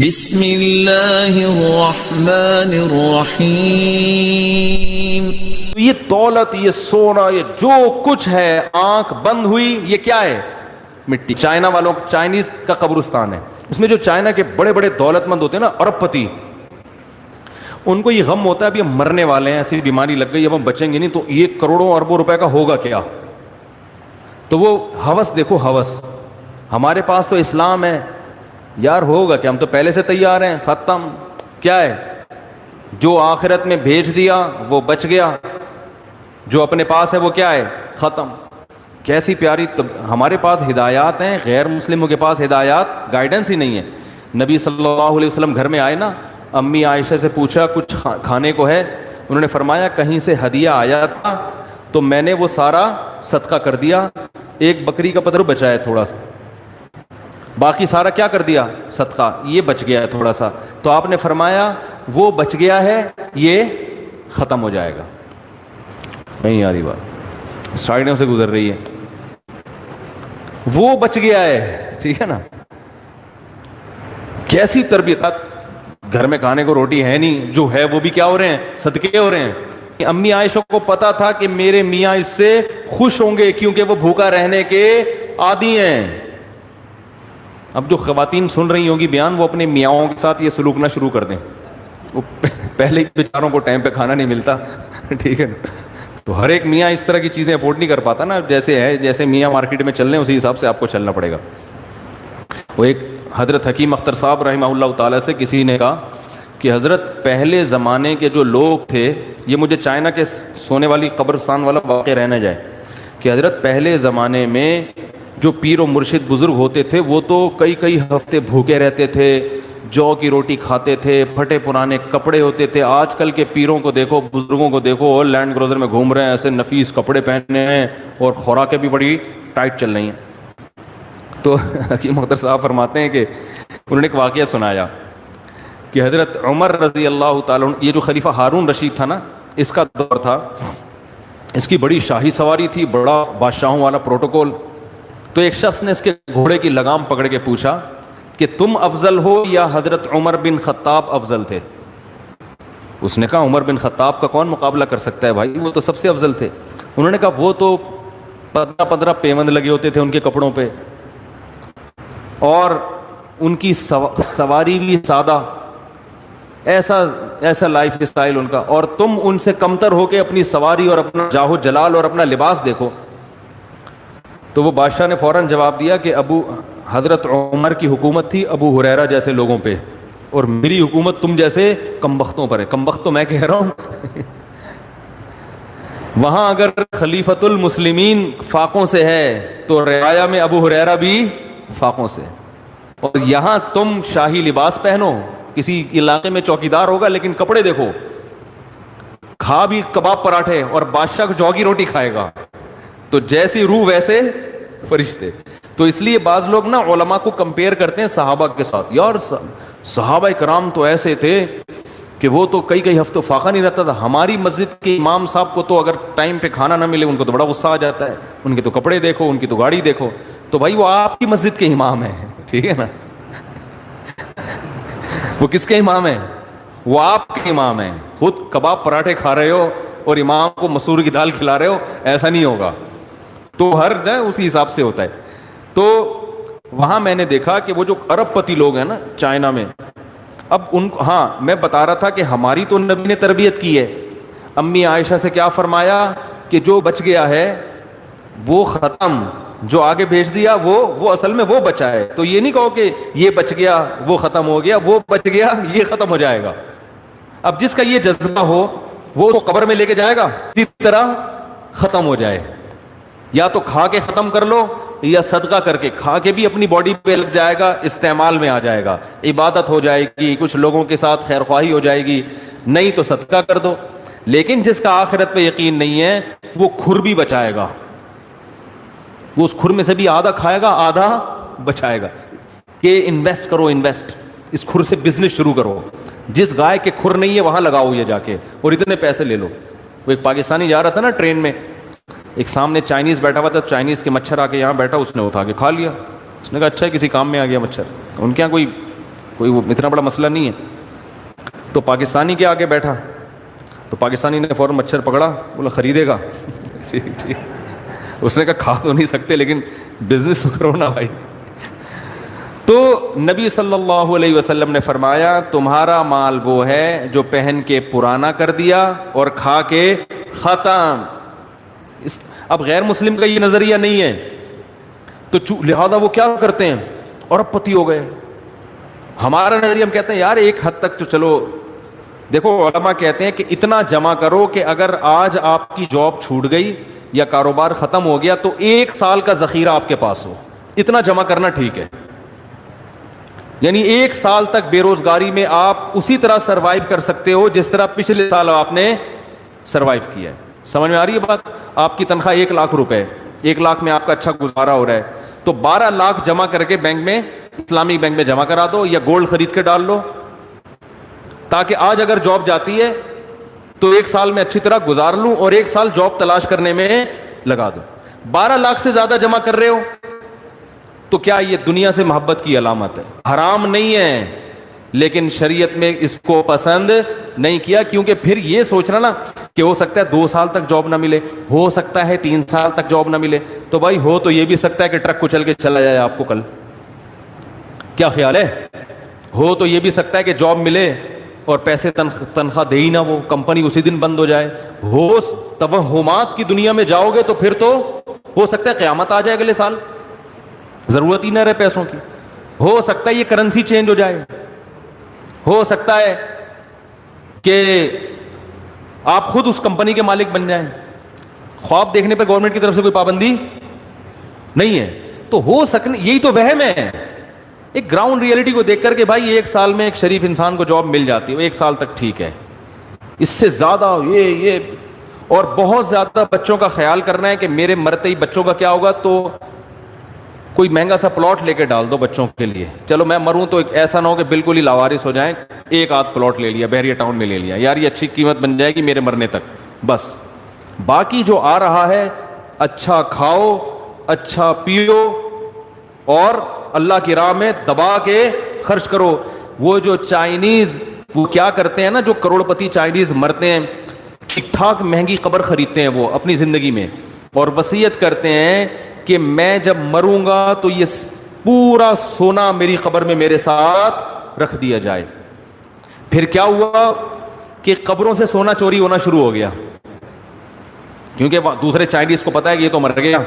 بسم اللہ الرحمن الرحیم۔ یہ دولت، یہ سونا، یہ جو کچھ ہے، آنکھ بند ہوئی، یہ کیا ہے؟ مٹی۔ چائنا والوں، چائنیز کا قبرستان ہے، اس میں جو چائنا کے بڑے بڑے دولت مند ہوتے ہیں نا، ارب پتی، ان کو یہ غم ہوتا ہے اب یہ مرنے والے ہیں، ایسی بیماری لگ گئی، اب ہم بچیں گے نہیں، تو یہ کروڑوں اربوں روپے کا ہوگا کیا؟ تو وہ ہوس دیکھو، ہوس۔ ہمارے پاس تو اسلام ہے یار، ہوگا کہ ہم تو پہلے سے تیار ہیں، ختم۔ کیا ہے؟ جو آخرت میں بھیج دیا وہ بچ گیا، جو اپنے پاس ہے وہ کیا ہے؟ ختم۔ کیسی پیاری ہمارے پاس ہدایات ہیں، غیر مسلموں کے پاس ہدایات، گائیڈنس ہی نہیں ہے۔ نبی صلی اللہ علیہ وسلم گھر میں آئے نا، امی عائشہ سے پوچھا کچھ کھانے کو ہے؟ انہوں نے فرمایا کہیں سے ہدیہ آیا تھا تو میں نے وہ سارا صدقہ کر دیا، ایک بکری کا پتر بچا ہے تھوڑا سا، باقی سارا کیا کر دیا؟ صدقہ، یہ بچ گیا ہے تھوڑا سا۔ تو آپ نے فرمایا وہ بچ گیا ہے، یہ ختم ہو جائے گا۔ نہیں آ رہی بات، سائڈوں سے گزر رہی ہے۔ وہ بچ گیا ہے، ٹھیک ہے نا؟ کیسی تربیت! گھر میں کھانے کو روٹی ہے نہیں، جو ہے وہ بھی کیا ہو رہے ہیں؟ صدقے ہو رہے ہیں۔ امی عائشہ کو پتا تھا کہ میرے میاں اس سے خوش ہوں گے کیونکہ وہ بھوکا رہنے کے عادی ہیں۔ اب جو خواتین سن رہی ہوں گی بیان، وہ اپنے میاؤں کے ساتھ یہ سلوک نہ شروع کر دیں، وہ پہلے ہی بیچاروں کو ٹائم پہ کھانا نہیں ملتا، ٹھیک ہے نا؟ تو ہر ایک میاں اس طرح کی چیزیں افورڈ نہیں کر پاتا نا، جیسے ہے، جیسے میاں مارکیٹ میں چل رہے ہیں اسی حساب سے آپ کو چلنا پڑے گا۔ وہ ایک حضرت حکیم اختر صاحب رحمہ اللہ تعالیٰ سے کسی نے کہا کہ حضرت پہلے زمانے کے جو لوگ تھے، یہ مجھے چائنا کے سونے والی قبرستان والا واقعہ رہ نہ جائے، کہ حضرت پہلے زمانے میں جو پیر و مرشد بزرگ ہوتے تھے وہ تو کئی کئی ہفتے بھوکے رہتے تھے، جو کی روٹی کھاتے تھے، پھٹے پرانے کپڑے ہوتے تھے۔ آج کل کے پیروں کو دیکھو، بزرگوں کو دیکھو، اور لینڈ کروزر میں گھوم رہے ہیں، ایسے نفیس کپڑے پہنے ہیں اور خوراکیں بھی بڑی ٹائٹ چل رہی ہیں۔ تو حکیم اختر صاحب فرماتے ہیں کہ انہوں نے ایک واقعہ سنایا کہ حضرت عمر رضی اللہ تعالیٰ، یہ جو خلیفہ ہارون رشید تھا نا، اس کا دور تھا، اس کی بڑی شاہی سواری تھی، بڑا بادشاہوں والا پروٹوکول۔ تو ایک شخص نے اس کے گھوڑے کی لگام پکڑ کے پوچھا کہ تم افضل ہو یا حضرت عمر بن خطاب افضل تھے؟ اس نے کہا عمر بن خطاب کا کون مقابلہ کر سکتا ہے بھائی، وہ تو سب سے افضل تھے۔ انہوں نے کہا وہ تو 15 پیوند لگے ہوتے تھے ان کے کپڑوں پہ، اور ان کی سواری بھی سادہ، ایسا لائف اسٹائل ان کا، اور تم ان سے کمتر ہو کے اپنی سواری اور اپنا جاہ و جلال اور اپنا لباس دیکھو۔ تو وہ بادشاہ نے فوراً جواب دیا کہ حضرت عمر کی حکومت تھی ابو ہریرہ جیسے لوگوں پہ، اور میری حکومت تم جیسے کمبختوں پر ہے۔ کمبخت تو میں کہہ رہا ہوں وہاں اگر خلیفۃ المسلمین فاقوں سے ہے تو رعایا میں ابو ہریرہ بھی فاقوں سے، اور یہاں تم شاہی لباس پہنو، کسی علاقے میں چوکیدار ہوگا لیکن کپڑے دیکھو، کھا بھی کباب پراٹھے اور بادشاہ کو جو کی روٹی کھائے گا، تو جیسی روح ویسے فرشتے۔ تو اس لیے بعض لوگ نا علماء کو کمپیئر کرتے ہیں صحابہ کے ساتھ، یار صحابہ کرام تو ایسے تھے کہ وہ تو کئی ہفتوں فاقہ نہیں رہتا تھا۔ ہماری مسجد کے امام صاحب کو تو اگر ٹائم پہ کھانا نہ ملے ان کو تو بڑا غصہ آ جاتا ہے، ان کے تو کپڑے دیکھو، ان کی تو گاڑی دیکھو۔ تو بھائی وہ آپ کی مسجد کے امام ہیں، ٹھیک ہے نا؟ وہ کس کے امام ہیں؟ وہ آپ کے امام ہیں۔ خود کباب پراٹھے کھا رہے ہو اور امام کو مسور کی دال کھلا رہے ہو، ایسا نہیں ہوگا۔ تو ہر جگہ اسی حساب سے ہوتا ہے۔ تو وہاں میں نے دیکھا کہ وہ جو ارب پتی لوگ ہیں نا چائنا میں، اب ان کو، ہاں میں بتا رہا تھا کہ ہماری تو نبی نے تربیت کی ہے۔ امی عائشہ سے کیا فرمایا کہ جو بچ گیا ہے وہ ختم، جو آگے بھیج دیا وہ اصل میں وہ بچا ہے۔ تو یہ نہیں کہو کہ یہ بچ گیا وہ ختم ہو گیا، وہ بچ گیا یہ ختم ہو جائے گا۔ اب جس کا یہ جذبہ ہو وہ اس کو قبر میں لے کے جائے گا، اسی طرح ختم ہو جائے، یا تو کھا کے ختم کر لو یا صدقہ کر کے، کھا کے بھی اپنی باڈی پہ لگ جائے گا، استعمال میں آ جائے گا، عبادت ہو جائے گی، کچھ لوگوں کے ساتھ خیر خواہی ہو جائے گی، نہیں تو صدقہ کر دو۔ لیکن جس کا آخرت پہ یقین نہیں ہے وہ کھر بھی بچائے گا، وہ اس کھر میں سے بھی آدھا کھائے گا آدھا بچائے گا، کہ انویسٹ کرو، انویسٹ، اس کھر سے بزنس شروع کرو، جس گائے کے کھر نہیں ہے وہاں لگاؤ یہ جا کے اور اتنے پیسے لے لو۔ وہ ایک پاکستانی جا رہا تھا نا ٹرین میں، ایک سامنے چائنیز بیٹھا ہوا تھا، چائنیز کے مچھر آ کے یہاں بیٹھا، اس نے اٹھا کے کھا لیا۔ اس نے کہا اچھا کسی کام میں آ گیا مچھر، ان کے یہاں کوئی کوئی وہ اتنا بڑا مسئلہ نہیں ہے. تو پاکستانی کے آگے بیٹھا, تو پاکستانی نے فوراً مچھر پکڑا, بولا خریدے گا؟ ٹھیک. اس نے کہا کھا تو نہیں سکتے لیکن بزنس تو کرو نا بھائی. تو نبی صلی اللہ علیہ وسلم نے فرمایا تمہارا مال وہ ہے جو پہن کے پرانا کر دیا اور کھا کے ختم. اب غیر مسلم کا یہ نظریہ نہیں ہے, تو لہذا وہ کیا کرتے ہیں, اور اب پتی ہو گئے. ہمارا نظریہ ہم کہتے ہیں یار ایک حد تک تو چلو, دیکھو علماء کہتے ہیں کہ اتنا جمع کرو کہ اگر آج آپ کی جاب چھوٹ گئی یا کاروبار ختم ہو گیا تو 1 سال کا ذخیرہ آپ کے پاس ہو. اتنا جمع کرنا ٹھیک ہے, یعنی 1 سال تک بے روزگاری میں آپ اسی طرح سروائیو کر سکتے ہو جس طرح پچھلے سال آپ نے سروائیو کیا ہے. سمجھ میں آ رہی ہے بات؟ آپ کی تنخواہ 1 لاکھ روپے, 1 لاکھ میں آپ کا اچھا گزارا ہو رہا ہے, تو 12 لاکھ جمع کر کے بینک میں, اسلامی بینک میں جمع کرا دو یا گولڈ خرید کے ڈال لو, تاکہ آج اگر جاب جاتی ہے تو 1 سال میں اچھی طرح گزار لوں اور 1 سال جاب تلاش کرنے میں لگا دو. 12 لاکھ سے زیادہ جمع کر رہے ہو تو کیا یہ دنیا سے محبت کی علامت ہے؟ حرام نہیں ہے, لیکن شریعت میں اس کو پسند نہیں کیا, کیونکہ پھر یہ سوچنا نا کہ ہو سکتا ہے 2 سال تک جاب نہ ملے, ہو سکتا ہے 3 سال تک جاب نہ ملے. تو بھائی ہو تو یہ بھی سکتا ہے کہ ٹرک کو چل کے چلا جائے آپ کو کل. کیا خیال ہے؟ ہو تو یہ بھی سکتا ہے کہ جاب ملے اور پیسے تنخواہ دے ہی نہ, وہ کمپنی اسی دن بند ہو جائے. ہو توہمات کی دنیا میں جاؤ گے تو پھر تو ہو سکتا ہے قیامت آ جائے اگلے سال, ضرورت ہی نہ رہے پیسوں کی. ہو سکتا ہے یہ کرنسی چینج ہو جائے, ہو سکتا ہے کہ آپ خود اس کمپنی کے مالک بن جائیں. خواب دیکھنے پر گورنمنٹ کی طرف سے کوئی پابندی نہیں ہے. تو ہو سکنے, یہی تو وہم ہے, ایک گراؤنڈ ریئلٹی کو دیکھ کر کے بھائی 1 سال میں ایک شریف انسان کو جاب مل جاتی ہے, 1 سال تک ٹھیک ہے. اس سے زیادہ یہ اور بہت زیادہ بچوں کا خیال کرنا ہے کہ میرے مرتے ہی بچوں کا کیا ہوگا, تو کوئی مہنگا سا پلاٹ لے کے ڈال دو بچوں کے لیے. چلو میں مروں تو ایسا نہ ہو کہ بالکل ہی لاوارث ہو جائیں, 1 آدھ پلاٹ لے لیا بحریہ ٹاؤن میں لے لیا, یار یہ اچھی قیمت بن جائے گی میرے مرنے تک, بس. باقی جو آ رہا ہے اچھا کھاؤ, اچھا پیو اور اللہ کی راہ میں دبا کے خرچ کرو. وہ جو چائنیز وہ کیا کرتے ہیں نا, جو کروڑ پتی چائنیز مرتے ہیں, ٹھیک ٹھاک مہنگی قبر خریدتے ہیں وہ اپنی زندگی میں, اور وصیت کرتے ہیں کہ میں جب مروں گا تو یہ پورا سونا میری قبر میں میرے ساتھ رکھ دیا جائے. پھر کیا ہوا کہ قبروں سے سونا چوری ہونا شروع ہو گیا, کیونکہ دوسرے چائنیز کو پتا ہے کہ یہ تو مر گیا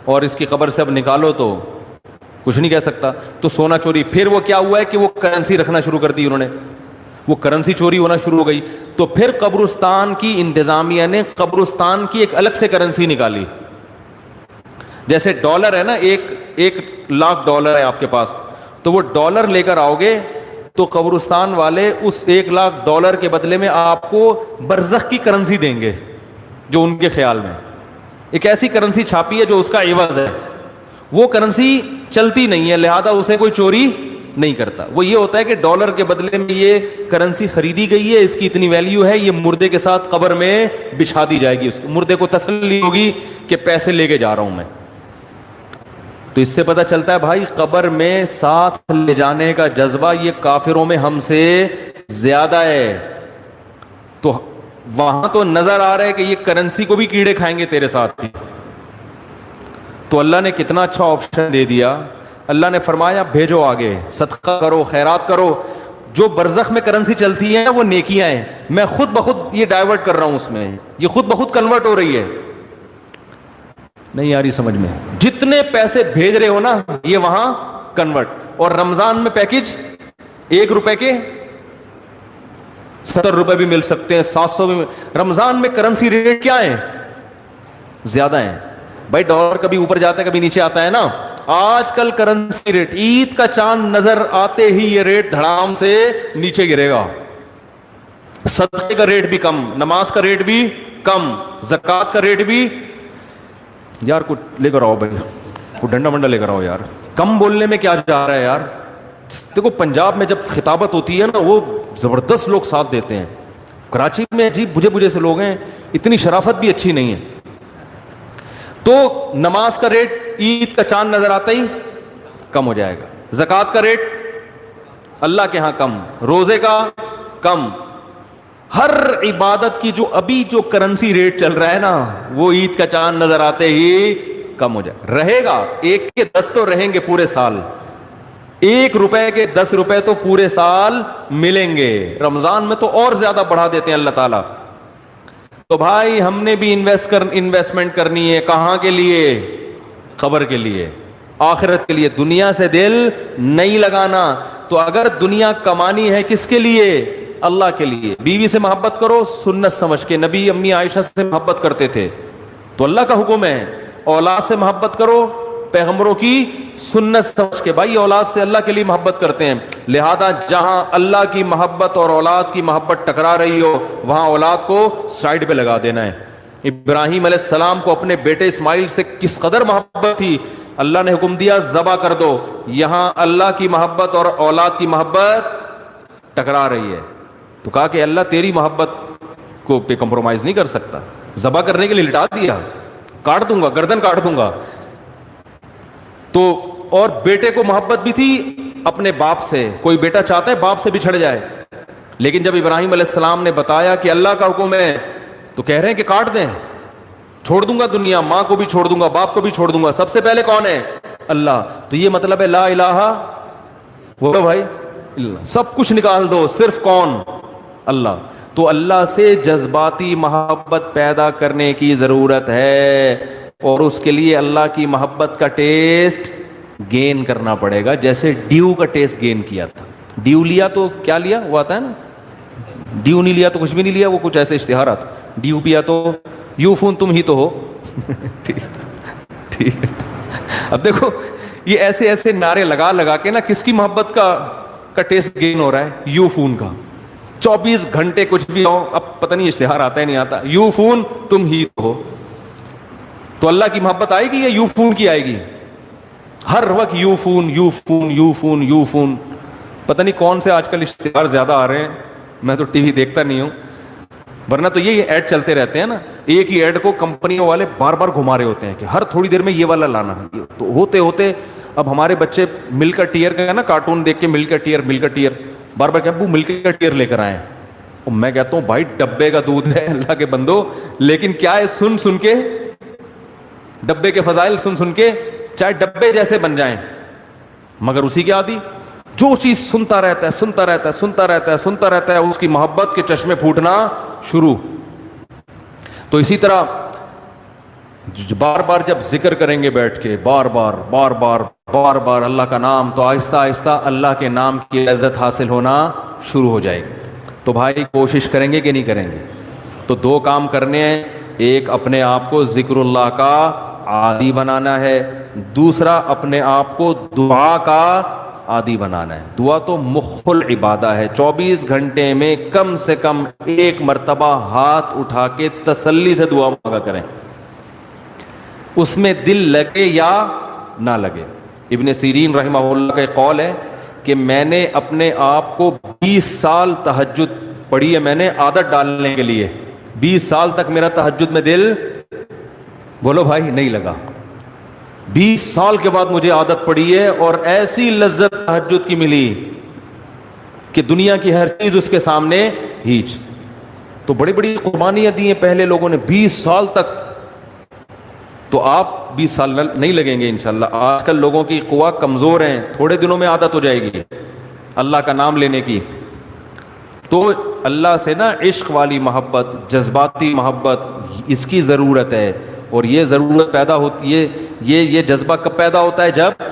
اور اس کی قبر سے اب نکالو تو کچھ نہیں کہہ سکتا, تو سونا چوری. پھر وہ کیا ہوا ہے کہ وہ کرنسی رکھنا شروع کر دی انہوں نے, وہ کرنسی چوری ہونا شروع ہو گئی. تو پھر قبرستان کی انتظامیہ نے قبرستان کی ایک الگ سے کرنسی نکالی. جیسے ڈالر ہے نا, 1 لاکھ ڈالر ہے آپ کے پاس, تو وہ ڈالر لے کر آؤ گے تو قبرستان والے اس 1 لاکھ ڈالر کے بدلے میں آپ کو برزخ کی کرنسی دیں گے, جو ان کے خیال میں ایک ایسی کرنسی چھاپی ہے جو اس کا عوض ہے. وہ کرنسی چلتی نہیں ہے, لہذا اسے کوئی چوری نہیں کرتا. وہ یہ ہوتا ہے کہ ڈالر کے بدلے میں یہ کرنسی خریدی گئی ہے, اس کی اتنی ویلیو ہے, یہ مردے کے ساتھ قبر میں بچھا دی جائے گی. اس مردے کو تسلی ہوگی کہ پیسے لے کے جا رہا ہوں میں. تو اس سے پتہ چلتا ہے بھائی قبر میں ساتھ لے جانے کا جذبہ یہ کافروں میں ہم سے زیادہ ہے. تو وہاں تو نظر آ رہا ہے کہ یہ کرنسی کو بھی کیڑے کھائیں گے تیرے ساتھ ہی. تو اللہ نے کتنا اچھا آپشن دے دیا. اللہ نے فرمایا بھیجو آگے, صدقہ کرو, خیرات کرو. جو برزخ میں کرنسی چلتی ہے وہ نیکیاں ہیں, میں خود بخود یہ ڈائیورٹ کر رہا ہوں اس میں, یہ خود بخود کنورٹ ہو رہی ہے. نہیں آ رہی سمجھ میں؟ جتنے پیسے بھیج رہے ہو نا یہ وہاں کنورٹ. اور رمضان میں پیکج 1 روپے کے 70 روپے بھی مل سکتے ہیں, 700 بھی. رمضان میں کرنسی ریٹ کیا ہے؟ زیادہ ہیں بھائی. ڈالر کبھی اوپر جاتا ہے کبھی نیچے آتا ہے نا. آج کل کرنسی ریٹ, عید کا چاند نظر آتے ہی یہ ریٹ دھڑام سے نیچے گرے گا. صدقے کا ریٹ بھی کم, نماز کا ریٹ بھی کم, زکوٰۃ کا ریٹ بھی. یار کو لے کر آؤ بھائی, کو ڈنڈا منڈا لے کر آؤ یار. کم بولنے میں کیا جا رہا ہے یار. دیکھو پنجاب میں جب خطابت ہوتی ہے نا وہ زبردست لوگ ساتھ دیتے ہیں. کراچی میں عجیب بجھے بجھے سے لوگ ہیں, اتنی شرافت بھی اچھی نہیں ہے. تو نماز کا ریٹ عید کا چاند نظر آتا ہی کم ہو جائے گا, زکوٰۃ کا ریٹ اللہ کے ہاں کم, روزے کا کم, ہر عبادت کی جو ابھی جو کرنسی ریٹ چل رہا ہے نا, وہ عید کا چاند نظر آتے ہی کم ہو جائے. رہے گا 1 کے 10 تو رہیں گے پورے سال, 1 روپے کے 10 روپے تو پورے سال ملیں گے. رمضان میں تو اور زیادہ بڑھا دیتے ہیں اللہ تعالیٰ. تو بھائی ہم نے بھی انویسٹمنٹ کرنی ہے. کہاں کے لیے؟ قبر کے لیے, آخرت کے لیے. دنیا سے دل نہیں لگانا. تو اگر دنیا کمانی ہے کس کے لیے؟ اللہ کے لیے. بیوی سے محبت کرو سنت سمجھ کے, نبی امی عائشہ سے محبت کرتے تھے تو اللہ کا حکم ہے. اولاد سے محبت کرو پیغمبروں کی سنت سمجھ کے. بھائی اولاد سے اللہ کے لیے محبت کرتے ہیں, لہذا جہاں اللہ کی محبت اور اولاد کی محبت ٹکرا رہی ہو وہاں اولاد کو سائڈ پہ لگا دینا ہے. ابراہیم علیہ السلام کو اپنے بیٹے اسماعیل سے کس قدر محبت تھی, اللہ نے حکم دیا ذبح کر دو. یہاں اللہ کی محبت اور اولاد کی محبت ٹکرا رہی ہے تو کہا کہ اللہ تیری محبت کو پہ کمپرومائز نہیں کر سکتا. ذبح کرنے کے لیے لٹا دیا, کاٹ دوں گا, گردن کاٹ دوں گا. تو اور بیٹے کو محبت بھی تھی اپنے باپ سے. کوئی بیٹا چاہتا ہے باپ سے بچھڑ جائے, لیکن جب ابراہیم علیہ السلام نے بتایا کہ اللہ کا حکم ہے تو کہہ رہے ہیں کہ کاٹ دیں, چھوڑ دوں گا دنیا, ماں کو بھی چھوڑ دوں گا, باپ کو بھی چھوڑ دوں گا. سب سے پہلے کون ہے؟ اللہ. تو یہ مطلب ہے لا الہ, بولو بھائی, سب کچھ نکال دو, صرف کون؟ اللہ. تو اللہ سے جذباتی محبت پیدا کرنے کی ضرورت ہے, اور اس کے لیے اللہ کی محبت کا ٹیسٹ گین کرنا پڑے گا. جیسے ڈیو کا ٹیسٹ گین کیا تھا. ڈیو لیا تو کیا لیا, وہ آتا ہے نا, ڈیو نہیں لیا تو کچھ بھی نہیں لیا, وہ کچھ ایسے اشتہار آتا. ڈیو پیا تو یو فون تم ہی تو ہو. ٹھیک ہے. اب دیکھو یہ ایسے ایسے نعرے لگا لگا کے نا کس کی محبت کا ٹیسٹ گین ہو رہا ہے؟ یو فون کا. 24 گھنٹے کچھ بھی ہو, اب پتہ نہیں اشتہار آتا ہے نہیں آتا, یو فون تم ہی تو ہو. تو اللہ کی محبت آئے گی یا یو فون کی آئے گی؟ ہر وقت you phone you phone you phone you phone. پتہ نہیں کون سے آج کل اشتہار زیادہ آ رہے ہیں, میں تو ٹی وی دیکھتا نہیں ہوں, ورنہ تو یہ ایڈ چلتے رہتے ہیں نا. ایک ہی ایڈ کو کمپنیوں والے بار بار گھما رہے ہوتے ہیں کہ ہر تھوڑی دیر میں یہ والا لانا ہے. تو ہوتے ہوتے اب ہمارے بچے ملک کا ٹیئر کا نا کارٹون دیکھ کے ملک کا ٹیئر بار بار کہ ابو ملک کا ٹیئر لے کر آئے. اور میں کہتا ہوں بھائی ڈبے کا دودھ ہے اللہ کے بندو, لیکن کیا ہے سن سن کے ڈبے کے فضائل سن سن کے چاہے ڈبے جیسے بن جائیں, مگر اسی کے عادی. جو چیز سنتا رہتا ہے سنتا رہتا ہے سنتا رہتا ہے سنتا رہتا ہے, اس کی محبت کے چشمے پھوٹنا شروع. تو اسی طرح بار بار جب ذکر کریں گے بیٹھ کے بار بار بار بار بار بار اللہ کا نام, تو آہستہ آہستہ اللہ کے نام کی لذت حاصل ہونا شروع ہو جائے گی. تو بھائی کوشش کریں گے کہ نہیں کریں گے؟ تو 2 کام کرنے ہیں. ایک اپنے آپ کو ذکر اللہ کا عادی بنانا ہے, دوسرا اپنے آپ کو دعا کا عادی بنانا ہے. دعا تو مخ العبادہ ہے. 24 گھنٹے میں کم سے کم 1 مرتبہ ہاتھ اٹھا کے تسلی سے دعا مانگا کریں, اس میں دل لگے یا نہ لگے. ابن سیرین رحمہ اللہ کا ایک قول ہے کہ میں نے اپنے آپ کو 20 سال تہجد پڑھی ہے, میں نے عادت ڈالنے کے لیے 20 سال تک میرا تہجد میں دل, بولو بھائی, نہیں لگا. 20 سال کے بعد مجھے عادت پڑی ہے اور ایسی لذت تہجد کی ملی کہ دنیا کی ہر چیز اس کے سامنے ہیچ. تو بڑی بڑی قربانیاں دی ہیں پہلے لوگوں نے 20 سال تک. تو آپ 20 سال نہیں لگیں گے انشاءاللہ. آج کل لوگوں کی قوا کمزور ہیں, تھوڑے دنوں میں عادت ہو جائے گی اللہ کا نام لینے کی. تو اللہ سے نا عشق والی محبت, جذباتی محبت, اس کی ضرورت ہے. اور یہ ضرورت پیدا ہوتی ہے, یہ جذبہ کب پیدا ہوتا ہے؟ جب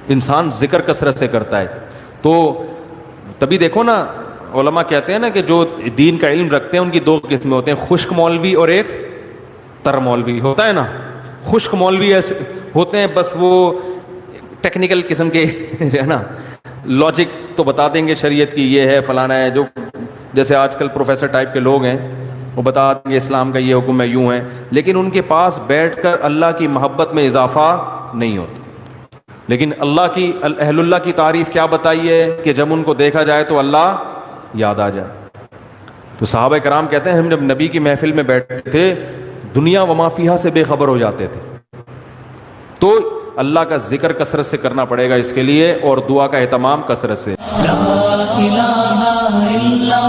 انسان ذکر کثرت سے کرتا ہے. تو تبھی دیکھو نا علماء کہتے ہیں نا کہ جو دین کا علم رکھتے ہیں ان کی 2 قسمیں ہوتے ہیں, خشک مولوی اور ایک تر مولوی ہوتا ہے نا. خشک مولوی ایسے ہوتے ہیں بس وہ ٹیکنیکل قسم کے ہے نا, لاجک تو بتا دیں گے شریعت کی یہ ہے فلانا ہے, جو جیسے آج کل پروفیسر ٹائپ کے لوگ ہیں وہ بتا دیں گے اسلام کا یہ حکم ہے یوں ہے, لیکن ان کے پاس بیٹھ کر اللہ کی محبت میں اضافہ نہیں ہوتا. لیکن اللہ کی اہل اللہ کی تعریف کیا بتائی ہے کہ جب ان کو دیکھا جائے تو اللہ یاد آ جائے. تو صحابہ کرام کہتے ہیں ہم جب نبی کی محفل میں بیٹھتے تھے دنیا و ما فیہا سے بے خبر ہو جاتے تھے. تو اللہ کا ذکر کثرت سے کرنا پڑے گا اس کے لیے، اور دعا کا اہتمام کثرت سے. لا الہ الا